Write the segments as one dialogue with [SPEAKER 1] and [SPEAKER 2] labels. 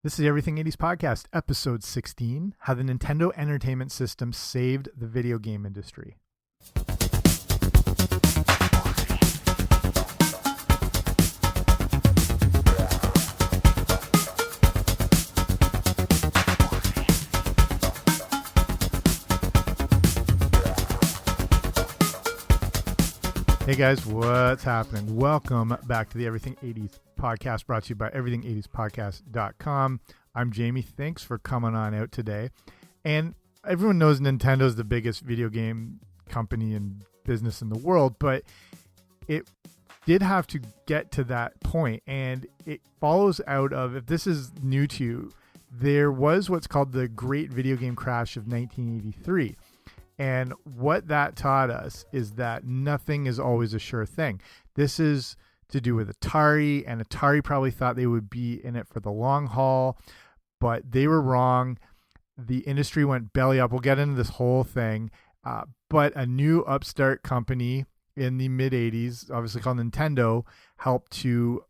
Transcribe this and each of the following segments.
[SPEAKER 1] This is the Everything 80s Podcast, episode 16, How the Nintendo Entertainment System Saved the Video Game Industry. Hey guys, what's happening? Welcome back to the Everything 80s Podcast, brought to you by everything80spodcast.com. I'm Jamie. Thanks for coming on out today. And everyone knows Nintendo's the biggest video game company and business in the world, but it did have to get to that point, and it follows out of, if this is new to you, there was what's called the Great Video Game Crash of 1983. And what that taught us is that nothing is always a sure thing. This is to do with Atari, and Atari probably thought they would be in it for the long haul, but they were wrong. The industry went belly up. We'll get into this whole thing. But a new upstart company in the mid-'80s, obviously called Nintendo, helped to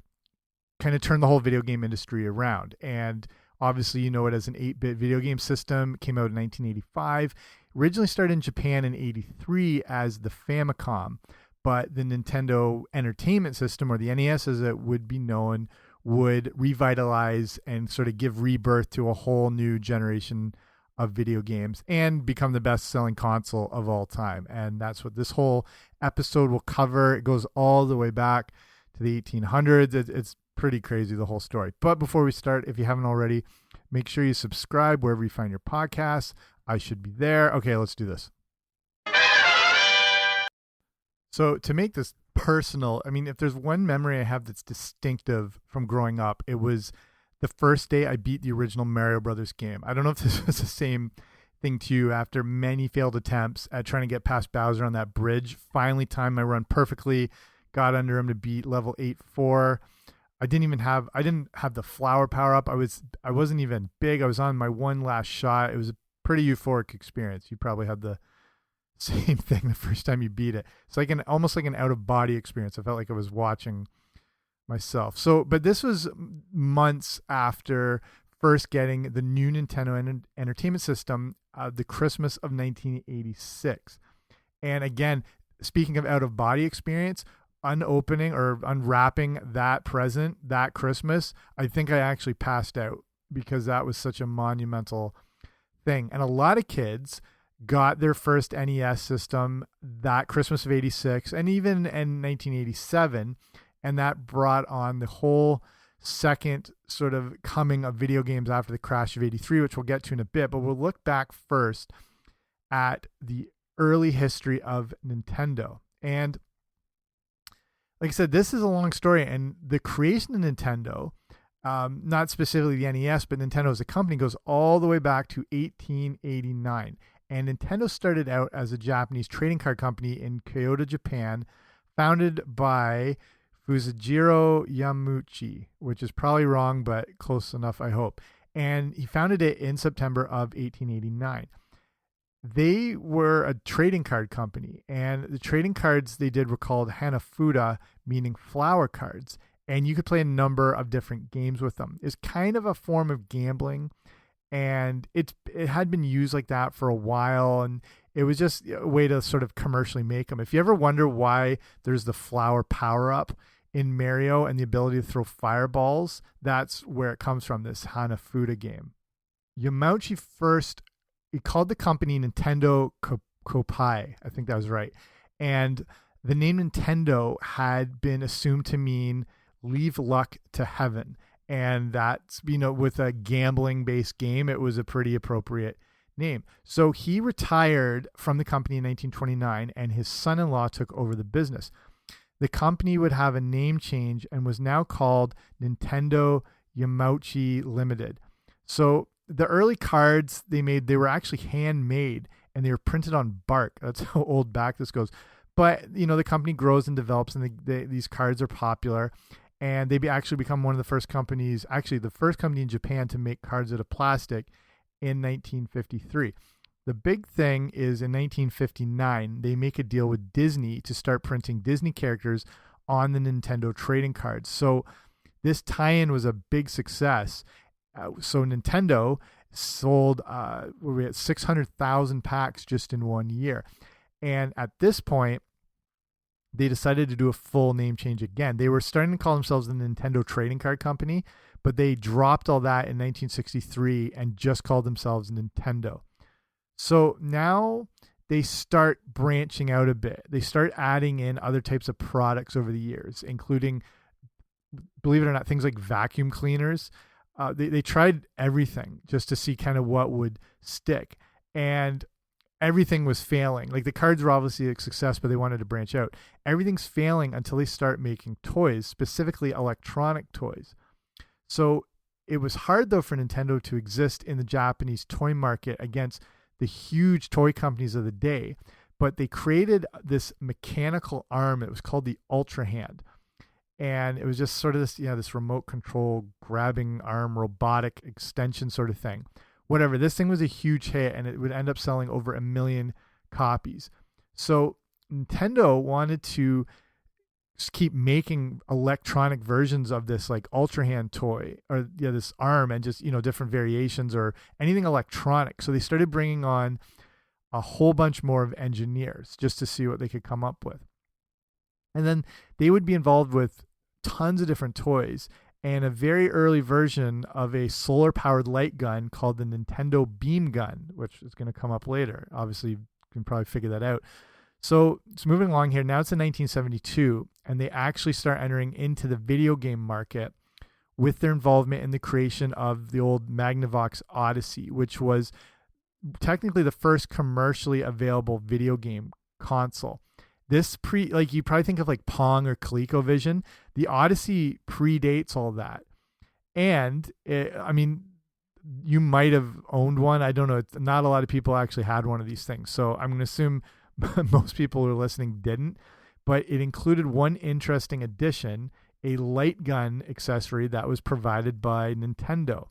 [SPEAKER 1] kind of turn the whole video game industry around. And obviously, you know it as an 8-bit video game system. It came out in 1985. Originally started in Japan in 83 as the Famicom, but the Nintendo Entertainment System, or the NES as it would be known, would revitalize and sort of give rebirth to a whole new generation of video games and become the best-selling console of all time. And that's what this whole episode will cover. It goes all the way back to the 1800s. It's pretty crazy, the whole story. But before we start, if you haven't already, make sure you subscribe wherever you find your podcasts. I should be there. Okay, let's do this. So to make this personal, I mean, if there's one memory I have that's distinctive from growing up, it was the first day I beat the original Mario Brothers game. I don't know if this was the same thing to you. After many failed attempts at trying to get past Bowser on that bridge, finally timed my run perfectly, got under him to beat level 8-4. I didn't have the flower power up. I wasn't even big. I was on my one last shot. It was a pretty euphoric experience. You probably had the same thing the first time you beat it. It's like almost like an out of body experience. I felt like I was watching myself. But this was months after first getting the new Nintendo Entertainment System, the Christmas of 1986. And again, speaking of out of body experience, unopening or unwrapping that present that Christmas, I think I actually passed out because that was such a monumental thing. And a lot of kids got their first NES system that Christmas of 86 and even in 1987, and that brought on the whole second sort of coming of video games after the crash of 83, which we'll get to in a bit. But we'll look back first at the early history of Nintendo. And like I said, this is a long story, and the creation of Nintendo, not specifically the NES, but Nintendo as a company, goes all the way back to 1889. And Nintendo started out as a Japanese trading card company in Kyoto, Japan, founded by Fusajiro Yamauchi, which is probably wrong, but close enough, I hope. And he founded it in September of 1889. They were a trading card company, and the trading cards they did were called Hanafuda, meaning flower cards, and you could play a number of different games with them. It's kind of a form of gambling, and it had been used like that for a while, and it was just a way to sort of commercially make them. If you ever wonder why there's the flower power-up in Mario and the ability to throw fireballs, that's where it comes from, this Hanafuda game. Yamauchi he called the company Nintendo Koppai. I think that was right. And the name Nintendo had been assumed to mean leave luck to heaven. And that's, with a gambling-based game, it was a pretty appropriate name. So he retired from the company in 1929, and his son-in-law took over the business. The company would have a name change and was now called Nintendo Yamauchi Limited. So the early cards they made, they were actually handmade, and they were printed on bark. That's how old back this goes. But, the company grows and develops, and these cards are popular. And they actually become one of the first companies, actually the first company in Japan to make cards out of plastic in 1953. The big thing is in 1959, they make a deal with Disney to start printing Disney characters on the Nintendo trading cards. So this tie-in was a big success. So Nintendo sold, were we at 600,000 packs just in 1 year. And at this point, they decided to do a full name change again. They were starting to call themselves the Nintendo Trading Card Company, but they dropped all that in 1963 and just called themselves Nintendo. So now they start branching out a bit. They start adding in other types of products over the years, including, believe it or not, things like vacuum cleaners. They tried everything just to see kind of what would stick. And everything was failing. Like, the cards were obviously a success, but they wanted to branch out. Everything's failing until they start making toys, specifically electronic toys. So it was hard, though, for Nintendo to exist in the Japanese toy market against the huge toy companies of the day. But they created this mechanical arm. It was called the Ultra Hand. And it was just sort of this, this remote control grabbing arm robotic extension sort of thing. Whatever, this thing was a huge hit, and it would end up selling over 1 million copies. So Nintendo wanted to just keep making electronic versions of this, like, Ultra Hand toy, or this arm, and just different variations or anything electronic. So they started bringing on a whole bunch more of engineers just to see what they could come up with. And then they would be involved with tons of different toys, and a very early version of a solar-powered light gun called the Nintendo Beam Gun, which is going to come up later. Obviously, you can probably figure that out. So it's moving along here. Now it's in 1972, and they actually start entering into the video game market with their involvement in the creation of the old Magnavox Odyssey, which was technically the first commercially available video game console. This you probably think of like Pong or ColecoVision. The Odyssey predates all that. And you might have owned one. I don't know. Not a lot of people actually had one of these things. So I'm going to assume most people who are listening didn't. But it included one interesting addition, a light gun accessory that was provided by Nintendo.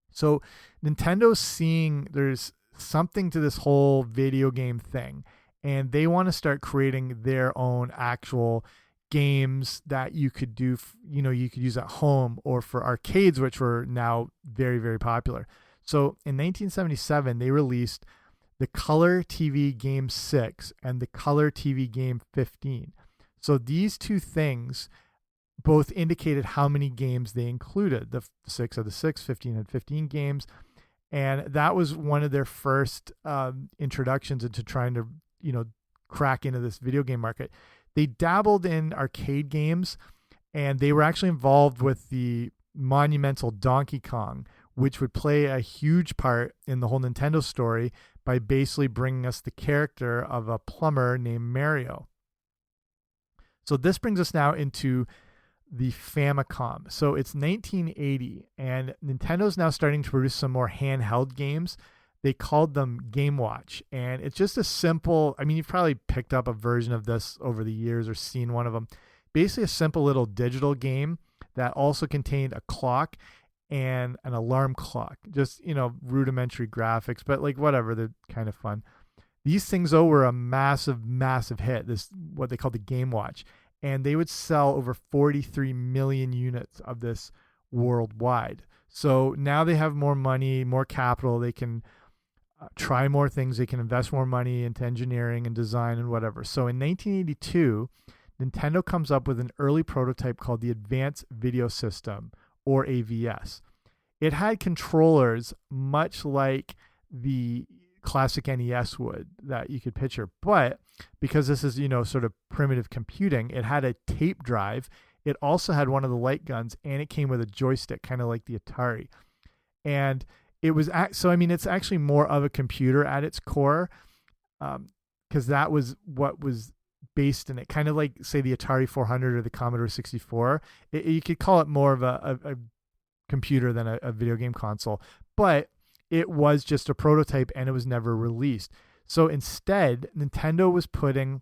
[SPEAKER 1] So Nintendo's seeing there's something to this whole video game thing. And they want to start creating their own actual games that you could do, you could use at home or for arcades, which were now very, very popular. So in 1977, they released the Color TV Game 6 and the Color TV Game 15. So these two things both indicated how many games they included. The 6 of the 6, 15 had 15 games. And that was one of their first introductions into trying to crack into this video game market. They dabbled in arcade games, and they were actually involved with the monumental Donkey Kong, which would play a huge part in the whole Nintendo story by basically bringing us the character of a plumber named Mario. So this brings us now into the Famicom. So it's 1980, and Nintendo's now starting to produce some more handheld games. They called them Game Watch, and it's just a simple, you've probably picked up a version of this over the years or seen one of them. Basically a simple little digital game that also contained a clock and an alarm clock. Just, rudimentary graphics, but like whatever, they're kind of fun. These things, though, were a massive, massive hit, this what they call the Game Watch, and they would sell over 43 million units of this worldwide. So now they have more money, more capital, they can try more things, they can invest more money into engineering and design and whatever. So in 1982, Nintendo comes up with an early prototype called the Advanced Video System, or AVS. It had controllers much like the classic NES would that you could picture, but because this is, sort of primitive computing, it had a tape drive. It also had one of the light guns, and it came with a joystick, kind of like the Atari. And it was it's actually more of a computer at its core, because that was what was based in it, kind of like, say, the Atari 400 or the Commodore 64. You could call it more of a computer than a video game console, but it was just a prototype, and it was never released. So instead, Nintendo was putting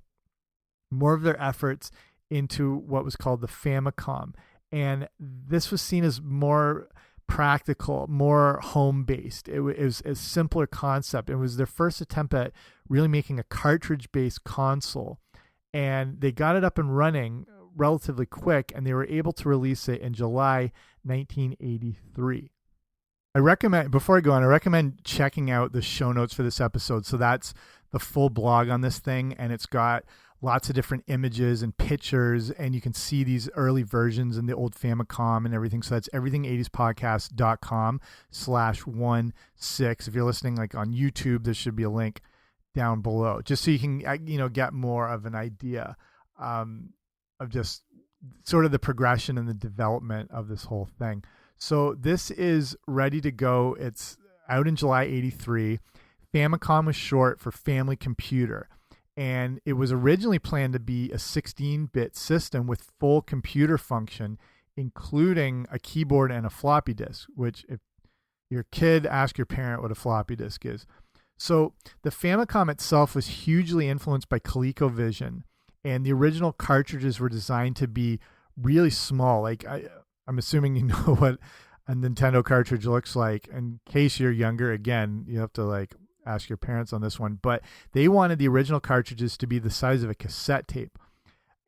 [SPEAKER 1] more of their efforts into what was called the Famicom, and this was seen as more practical, more home-based. It was a simpler concept. It was their first attempt at really making a cartridge-based console, and they got it up and running relatively quick, and they were able to release it in July 1983. I recommend, before I go on, I recommend checking out the show notes for this episode. So that's the full blog on this thing, and it's got lots of different images and pictures, and you can see these early versions in the old Famicom and everything. So that's everything80spodcast.com/16. If you're listening like on YouTube, there should be a link down below, just so you can get more of an idea of just sort of the progression and the development of this whole thing. So this is ready to go. It's out in July '83. Famicom was short for Family Computer, and it was originally planned to be a 16-bit system with full computer function, including a keyboard and a floppy disk, which if you're a kid, ask your parent what a floppy disk is. So the Famicom itself was hugely influenced by ColecoVision, and the original cartridges were designed to be really small. Like I'm assuming you know what a Nintendo cartridge looks like. In case you're younger, again, you have to like ask your parents on this one, but they wanted the original cartridges to be the size of a cassette tape.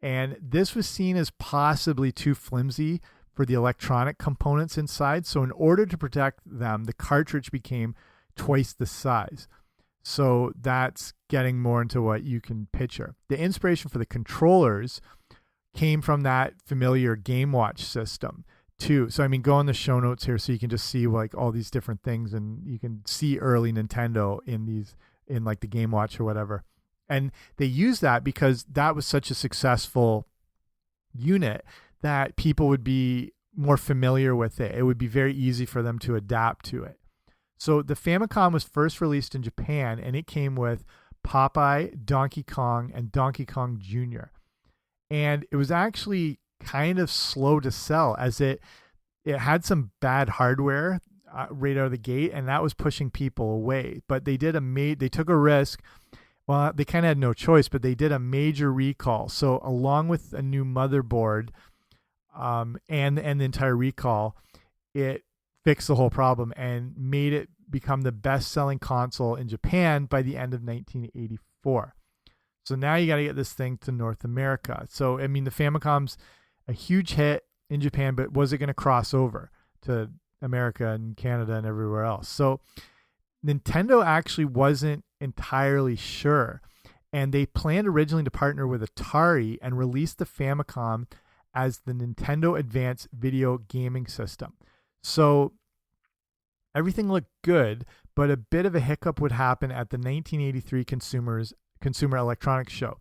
[SPEAKER 1] And this was seen as possibly too flimsy for the electronic components inside. So in order to protect them, the cartridge became twice the size. So that's getting more into what you can picture. The inspiration for the controllers came from that familiar Game Watch system too. So I mean, go on the show notes here so you can just see like all these different things, and you can see early Nintendo in like the Game Watch or whatever. And they used that because that was such a successful unit that people would be more familiar with it. It would be very easy for them to adapt to it. So the Famicom was first released in Japan, and it came with Popeye, Donkey Kong, and Donkey Kong Jr. And it was actually kind of slow to sell, as it had some bad hardware right out of the gate, and that was pushing people away. But they took a risk. Well, they kind of had no choice, but they did a major recall. So along with a new motherboard and the entire recall, it fixed the whole problem and made it become the best-selling console in Japan by the end of 1984. So now you got to get this thing to North America. So, I mean, the Famicom's a huge hit in Japan, but was it going to cross over to America and Canada and everywhere else? So Nintendo actually wasn't entirely sure, and they planned originally to partner with Atari and release the Famicom as the Nintendo Advanced Video Gaming System. So everything looked good, but a bit of a hiccup would happen at the 1983 Consumer Electronics Show.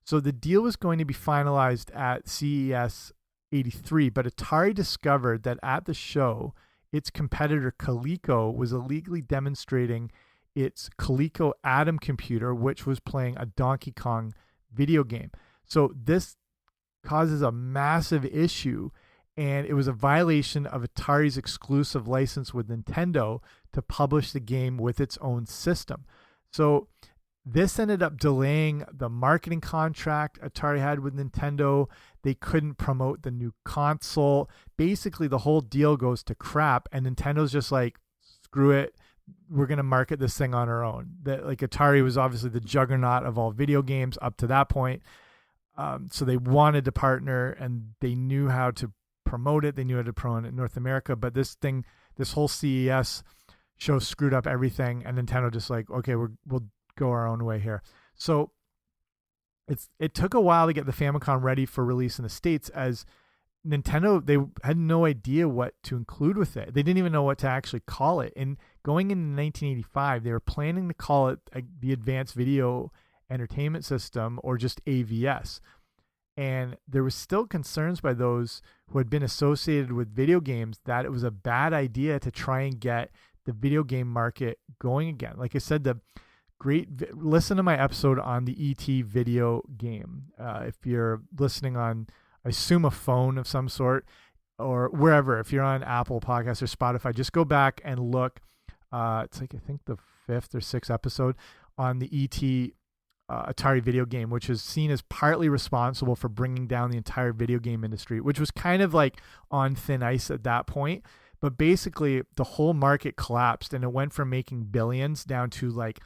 [SPEAKER 1] So the deal was going to be finalized at CES 83, but Atari discovered that at the show, its competitor Coleco was illegally demonstrating its Coleco Atom computer, which was playing a Donkey Kong video game. So this causes a massive issue, and it was a violation of Atari's exclusive license with Nintendo to publish the game with its own system. So this ended up delaying the marketing contract Atari had with Nintendo. They couldn't promote the new console. Basically, the whole deal goes to crap, and Nintendo's just like, screw it, we're going to market this thing on our own. Like Atari was obviously the juggernaut of all video games up to that point. So they wanted to partner, and they knew how to promote it. They knew how to promote it in North America, but this whole CES show screwed up everything, and Nintendo just like, okay, we'll go our own way here. So it took a while to get the Famicom ready for release in the States, as Nintendo, they had no idea what to include with it. They didn't even know what to actually call it. And going into 1985, they were planning to call it the Advanced Video Entertainment System, or just AVS. And there was still concerns by those who had been associated with video games that it was a bad idea to try and get the video game market going again. Like I said, listen to my episode on the ET video game. If you're listening on, I assume, a phone of some sort, or wherever, if you're on Apple Podcasts or Spotify, just go back and look. It's like, I think the 5th or 6th episode on the ET Atari video game, which is seen as partly responsible for bringing down the entire video game industry, which was kind of like on thin ice at that point. But basically, the whole market collapsed, and it went from making billions down to like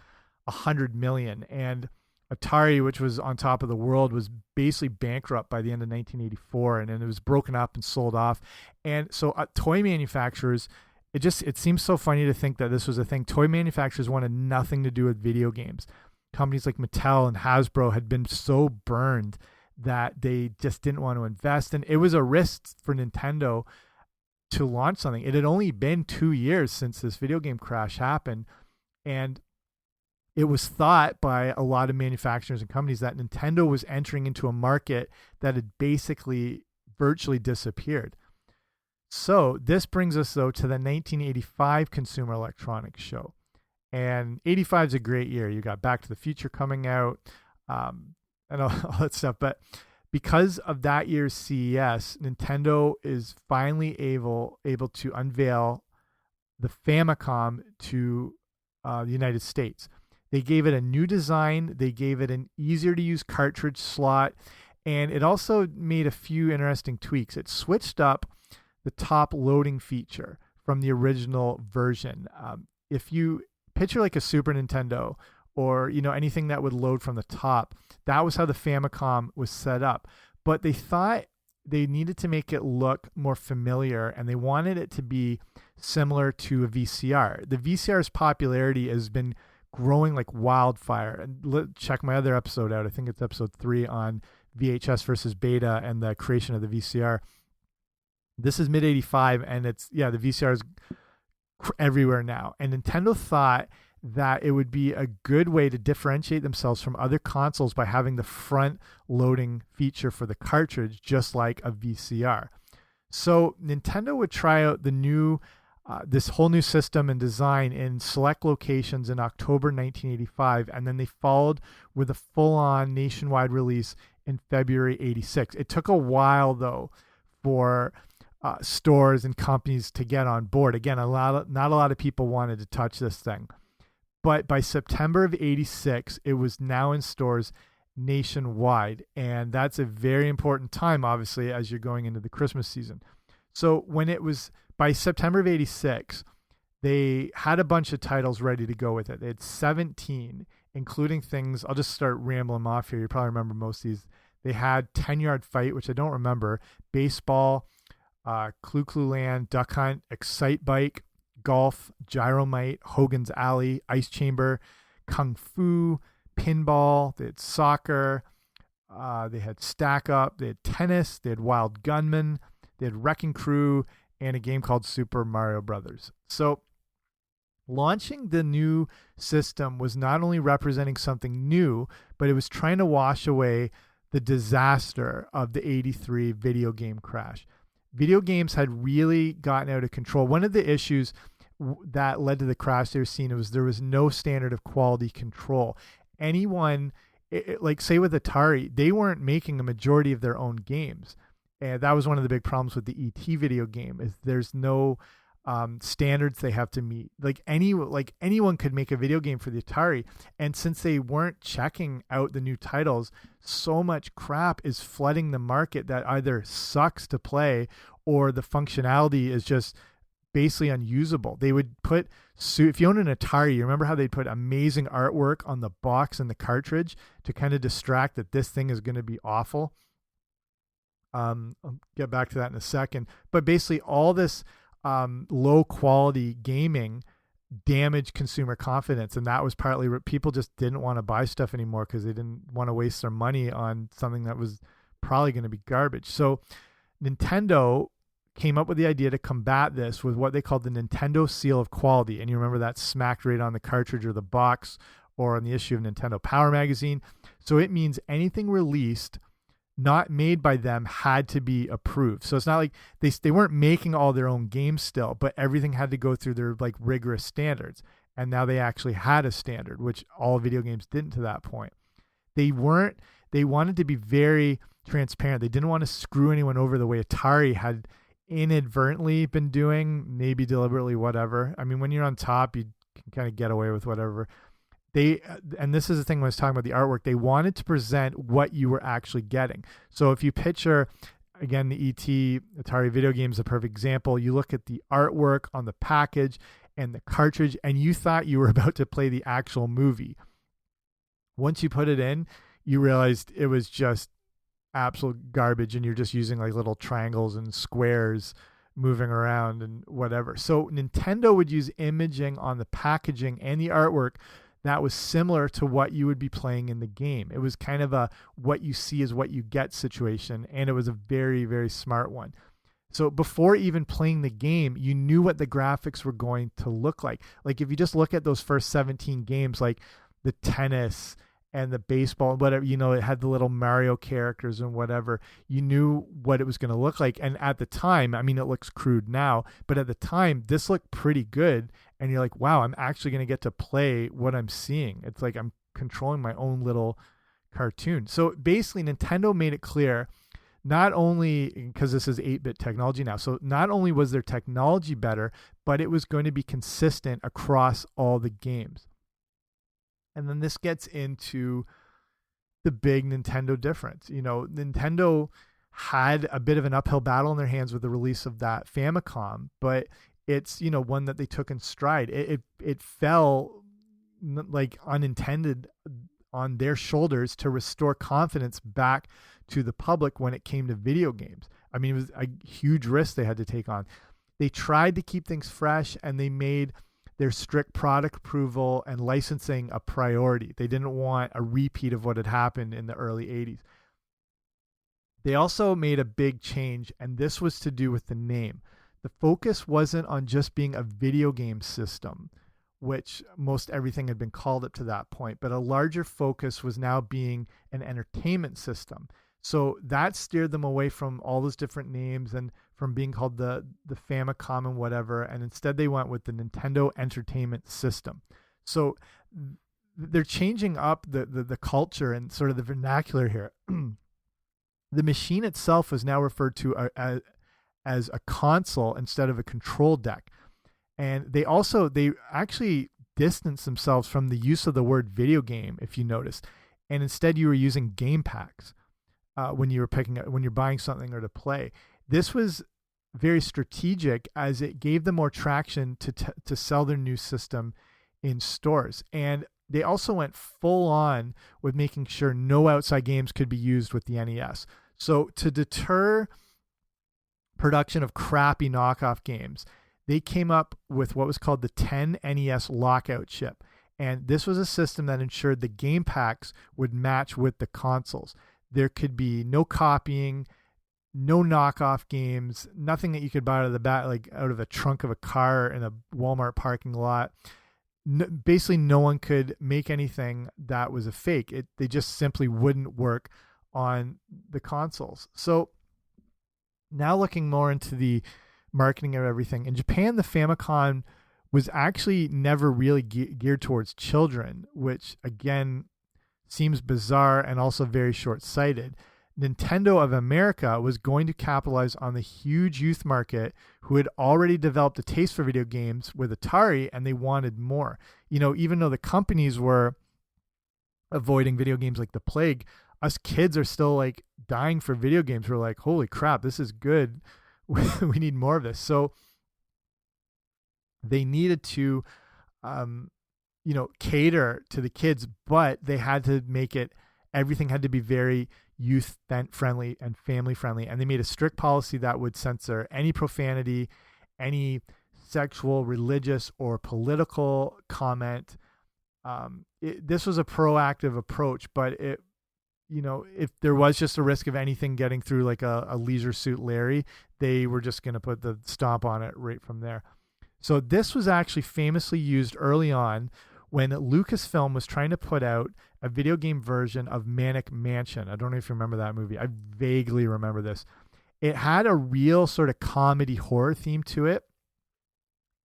[SPEAKER 1] 100 million. And Atari, which was on top of the world, was basically bankrupt by the end of 1984, and then it was broken up and sold off. And so toy manufacturers it seems so funny to think that this was a thing. Toy manufacturers wanted nothing to do with video games. Companies like Mattel and Hasbro had been so burned that they just didn't want to invest, and it was a risk for Nintendo to launch something. It had only been 2 years since this video game crash happened, and it was thought by a lot of manufacturers and companies that Nintendo was entering into a market that had basically virtually disappeared. So this brings us, though, to the 1985 Consumer Electronics Show. And 85 is a great year. You got Back to the Future coming out, and all that stuff. But because of that year's CES, Nintendo is finally able to unveil the Famicom to the United States. They gave it a new design. They gave it an easier to use cartridge slot. And it also made a few interesting tweaks. It switched up the top loading feature from the original version. If you picture like a Super Nintendo or anything that would load from the top, that was how the Famicom was set up. But they thought they needed to make it look more familiar, and they wanted it to be similar to a VCR. The VCR's popularity has been growing like wildfire. And check my other episode out. I think it's episode 3 on VHS versus beta and the creation of the VCR. This is mid-85, and the VCR is everywhere now. And Nintendo thought that it would be a good way to differentiate themselves from other consoles by having the front loading feature for the cartridge, just like a VCR. So Nintendo would try out the new this whole new system and design in select locations in October 1985, and then they followed with a full-on nationwide release in February 86. It took a while, though, for stores and companies to get on board. Again, not a lot of people wanted to touch this thing. But by September of 86, it was now in stores nationwide. And that's a very important time, obviously, as you're going into the Christmas season. So when it was by September of 86, they had a bunch of titles ready to go with it. They had 17, including things, I'll just start rambling them off here. You probably remember most of these. They had 10-Yard Fight, which I don't remember, Baseball, Clue Clue Land, Duck Hunt, Excite Bike, Golf, Gyromite, Hogan's Alley, Ice Chamber, Kung Fu, Pinball. They had Soccer. They had Stack Up. They had Tennis. They had Wild Gunman. They had Wrecking Crew, and a game called Super Mario Brothers. So launching the new system was not only representing something new, but it was trying to wash away the disaster of the 83 video game crash. Video games had really gotten out of control. One of the issues that led to the crash they were seeing was there was no standard of quality control. Anyone, like say with Atari, they weren't making a majority of their own games. And that was one of the big problems with the ET video game, is there's no standards they have to meet. Like anyone could make a video game for the Atari, and since they weren't checking out the new titles, so much crap is flooding the market that either sucks to play or the functionality is just basically unusable. They would put, if you own an Atari, you remember how they'd put amazing artwork on the box and the cartridge to kind of distract that this thing is going to be awful. I'll get back to that in a second. But basically all this low quality gaming damaged consumer confidence, and that was partly people just didn't want to buy stuff anymore because they didn't want to waste their money on something that was probably going to be garbage. So Nintendo came up with the idea to combat this with what they called the Nintendo Seal of Quality, and you remember that smacked right on the cartridge or the box or on the issue of Nintendo Power Magazine. So it means anything released not made by them had to be approved. So it's not like they weren't making all their own games still, but everything had to go through their like rigorous standards. And now they actually had a standard, which all video games didn't to that point. They wanted to be very transparent. They didn't want to screw anyone over the way Atari had inadvertently been doing, maybe deliberately, whatever. I mean, when you're on top, you can kind of get away with whatever. And this is the thing when I was talking about the artwork, they wanted to present what you were actually getting. So if you picture, again, the ET Atari video game is a perfect example. You look at the artwork on the package and the cartridge, and you thought you were about to play the actual movie. Once you put it in, you realized it was just absolute garbage, and you're just using like little triangles and squares, moving around and whatever. So Nintendo would use imaging on the packaging and the artwork that was similar to what you would be playing in the game. It was kind of a what you see is what you get situation, and it was a very, very smart one. So before even playing the game, you knew what the graphics were going to look like. Like if you just look at those first 17 games, like the tennis and the baseball and whatever, it had the little Mario characters and whatever, you knew what it was going to look like. And at the time, I mean, it looks crude now, but at the time, this looked pretty good. And you're like, wow, I'm actually going to get to play what I'm seeing. It's like I'm controlling my own little cartoon. So basically, Nintendo made it clear, not only because this is 8-bit technology now, so not only was their technology better, but it was going to be consistent across all the games. And then this gets into the big Nintendo difference. Nintendo had a bit of an uphill battle in their hands with the release of that Famicom, but it's, one that they took in stride. It fell like unintended on their shoulders to restore confidence back to the public when it came to video games. I mean, it was a huge risk they had to take on. They tried to keep things fresh, and they made their strict product approval and licensing a priority. They didn't want a repeat of what had happened in the early 80s. They also made a big change, and this was to do with the name. The focus wasn't on just being a video game system, which most everything had been called up to that point, but a larger focus was now being an entertainment system. So that steered them away from all those different names and from being called the Famicom and whatever, and instead they went with the Nintendo Entertainment System. So they're changing up the culture and sort of the vernacular here. The machine itself is now referred to as a console instead of a control deck. And they actually distanced themselves from the use of the word video game, if you notice. And instead you were using game packs when you're buying something or to play. This was very strategic as it gave them more traction to sell their new system in stores. And they also went full on with making sure no outside games could be used with the NES. So to deter production of crappy knockoff games, they came up with what was called the 10 NES lockout chip. And this was a system that ensured the game packs would match with the consoles. There could be no copying, no knockoff games, nothing that you could buy out of a trunk of a car in a Walmart parking lot. Basically, no one could make anything that was a fake. They just simply wouldn't work on the consoles. So now looking more into the marketing of everything, in Japan, the Famicom was actually never really geared towards children, which again seems bizarre and also very short-sighted. Nintendo of America was going to capitalize on the huge youth market who had already developed a taste for video games with Atari, and they wanted more. Even though the companies were avoiding video games like the plague, us kids are still like dying for video games. We're like, holy crap, this is good. We need more of this. So they needed to cater to the kids, but they had to make everything had to be very youth friendly and family friendly. And they made a strict policy that would censor any profanity, any sexual, religious, or political comment. This was a proactive approach, but if there was just a risk of anything getting through like a Leisure Suit Larry, they were just going to put the stomp on it right from there. So this was actually famously used early on when Lucasfilm was trying to put out a video game version of Manic Mansion. I don't know if you remember that movie. I vaguely remember this. It had a real sort of comedy horror theme to it,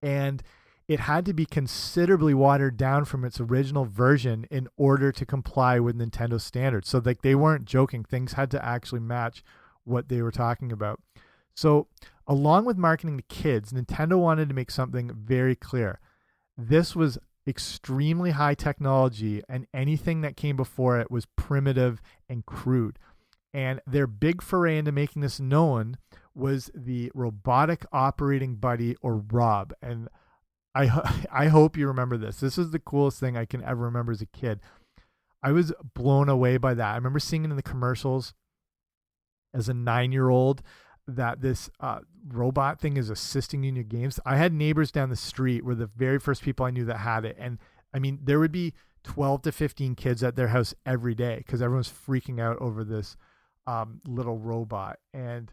[SPEAKER 1] and it had to be considerably watered down from its original version in order to comply with Nintendo standards. So like they weren't joking. Things had to actually match what they were talking about. So along with marketing to kids, Nintendo wanted to make something very clear. This was extremely high technology, and anything that came before it was primitive and crude. And their big foray into making this known was the Robotic Operating Buddy, or ROB. And I hope you remember this. This is the coolest thing I can ever remember as a kid. I was blown away by that. I remember seeing it in the commercials as a 9-year-old. that this robot thing is assisting you in your games. I had neighbors down the street were the very first people I knew that had it. And I mean, there would be 12 to 15 kids at their house every day because everyone's freaking out over this little robot. And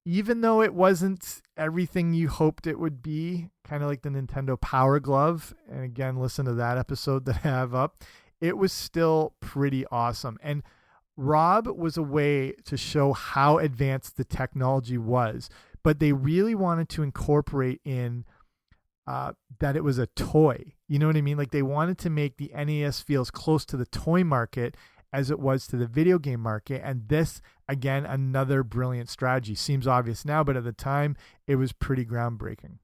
[SPEAKER 1] even though it wasn't everything you hoped it would be, kind of like the Nintendo Power Glove, and again, listen to that episode that I have up, it was still pretty awesome. And Rob was a way to show how advanced the technology was, but they really wanted to incorporate in that it was a toy. You know what I mean? Like they wanted to make the NES feel as close to the toy market as it was to the video game market. And this, again, another brilliant strategy. Seems obvious now, but at the time, it was pretty groundbreaking.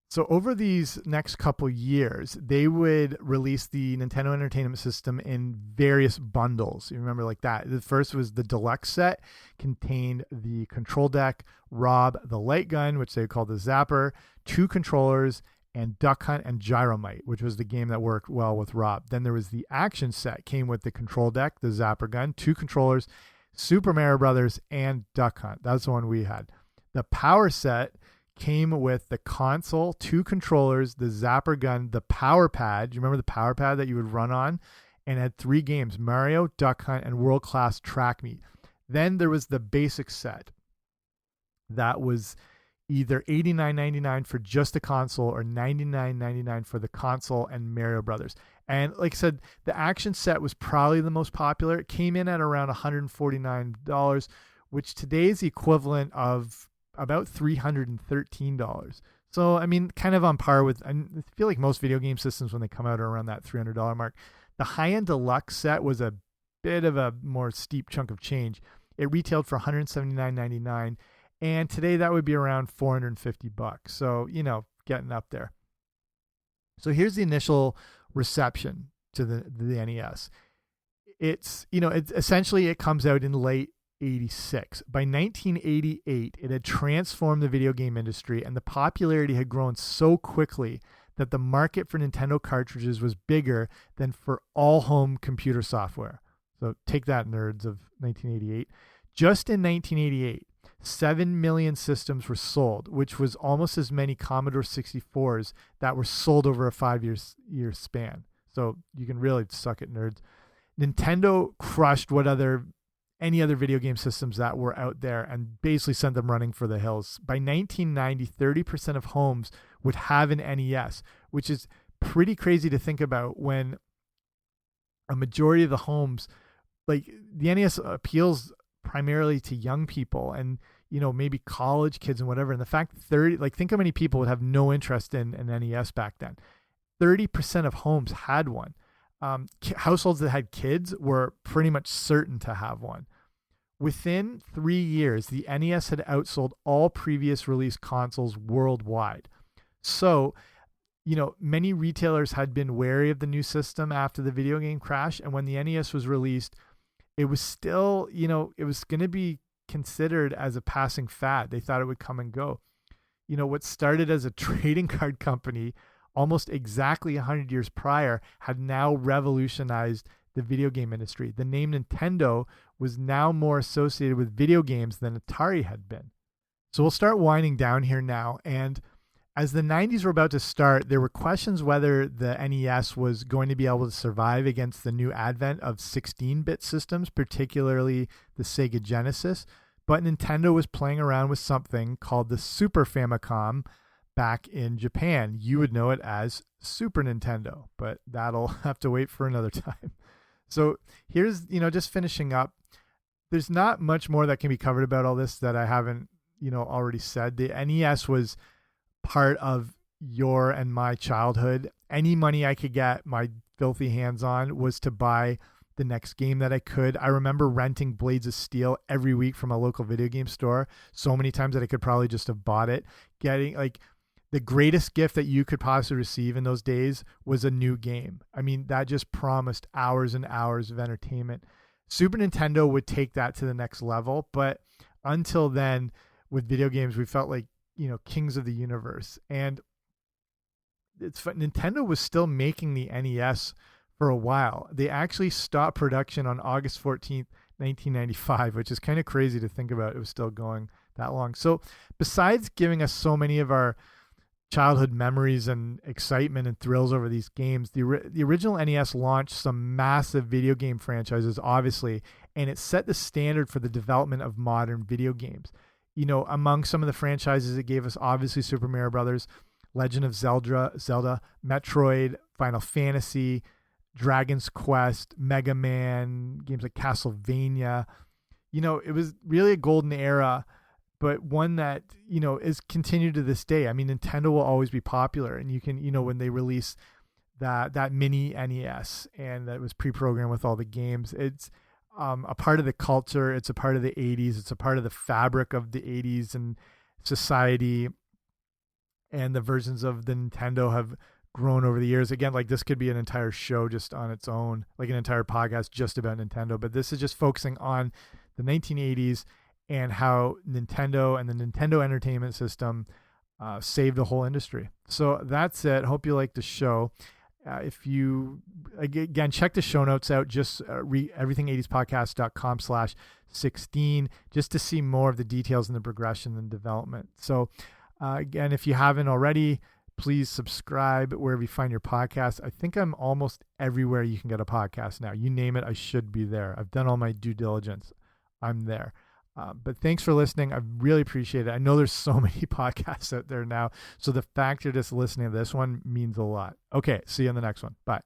[SPEAKER 1] So over these next couple years, they would release the Nintendo Entertainment System in various bundles. You remember like that. The first was the deluxe set, contained the control deck, Rob, the light gun, which they called the Zapper, 2 controllers, and Duck Hunt and Gyromite, which was the game that worked well with Rob. Then there was the action set, came with the control deck, the Zapper gun, 2 controllers, Super Mario Brothers, and Duck Hunt. That's the one we had. The power set came with the console, 2 controllers, the Zapper gun, the power pad. Do you remember the power pad that you would run on? And had 3 games, Mario, Duck Hunt, and World Class Track Meet. Then there was the basic set. That was either $89.99 for just the console or $99.99 for the console and Mario Brothers. And like I said, the action set was probably the most popular. It came in at around $149, which today is the equivalent of about $313. So, I mean, kind of on par with, I feel like most video game systems when they come out are around that $300 mark. The high-end deluxe set was a bit of a more steep chunk of change. It retailed for $179.99. And today that would be around $450. So, you know, getting up there. So here's the initial reception to the NES. It's, you know, it's essentially it comes out in late 86. By 1988, it had transformed the video game industry, and the popularity had grown so quickly that the market for Nintendo cartridges was bigger than for all home computer software. So take that, nerds of 1988. Just in 1988, 7 million systems were sold, which was almost as many Commodore 64s that were sold over a 5-year span. So you can really suck it, nerds. Nintendo crushed any other video game systems that were out there and basically sent them running for the hills. By 1990, 30% of homes would have an NES, which is pretty crazy to think about when a majority of the homes, like the NES appeals primarily to young people and, you know, maybe college kids and whatever. And the fact 30, like think how many people would have no interest in an NES back then. 30% of homes had one. Households that had kids were pretty much certain to have one. Within 3 years, the NES had outsold all previous release consoles worldwide. So, you know, many retailers had been wary of the new system after the video game crash. And when the NES was released, it was still, you know, it was going to be considered as a passing fad. They thought it would come and go. You know, what started as a trading card company almost exactly 100 years prior had now revolutionized the video game industry. The name Nintendo was now more associated with video games than Atari had been. So we'll start winding down here now. And as the 90s were about to start, there were questions whether the NES was going to be able to survive against the new advent of 16-bit systems, particularly the Sega Genesis. But Nintendo was playing around with something called the Super Famicom back in Japan. You would know it as Super Nintendo, but that'll have to wait for another time. So here's, you know, just finishing up. There's not much more that can be covered about all this that I haven't, you know, already said. The NES was part of your and my childhood. Any money I could get my filthy hands on was to buy the next game that I could. I remember renting Blades of Steel every week from a local video game store so many times that I could probably just have bought it. Getting like the greatest gift that you could possibly receive in those days was a new game. I mean, that just promised hours and hours of entertainment. Super Nintendo would take that to the next level, but until then, with video games, we felt like, you know, kings of the universe. And it's fun. Nintendo was still making the NES for a while. They actually stopped production on August 14th, 1995, which is kind of crazy to think about. It was still going that long. So besides giving us so many of our childhood memories and excitement and thrills over these games, the original NES launched some massive video game franchises, obviously, and it set the standard for the development of modern video games. You know, among some of the franchises it gave us, obviously Super Mario Brothers, Legend of Zelda, Metroid, Final Fantasy, Dragon's Quest, Mega Man, games like Castlevania. You know, it was really a golden era, but one that, you know, is continued to this day. I mean, Nintendo will always be popular, and you can, you know, when they release that mini NES and that was pre-programmed with all the games, it's a part of the culture. It's a part of the 80s. It's a part of the fabric of the 80s and society. And the versions of the Nintendo have grown over the years. Again, like this could be an entire show just on its own, like an entire podcast just about Nintendo, but this is just focusing on the 1980s and how Nintendo and the Nintendo Entertainment System saved the whole industry. So that's it. Hope you like the show. If you, again, check the show notes out, just everything80spodcast.com/16, just to see more of the details and the progression and development. So again, if you haven't already, please subscribe wherever you find your podcast. I think I'm almost everywhere you can get a podcast now. You name it, I should be there. I've done all my due diligence. I'm there. But thanks for listening. I really appreciate it. I know there's so many podcasts out there now, so the fact you're just listening to this one means a lot. Okay, see you on the next one. Bye.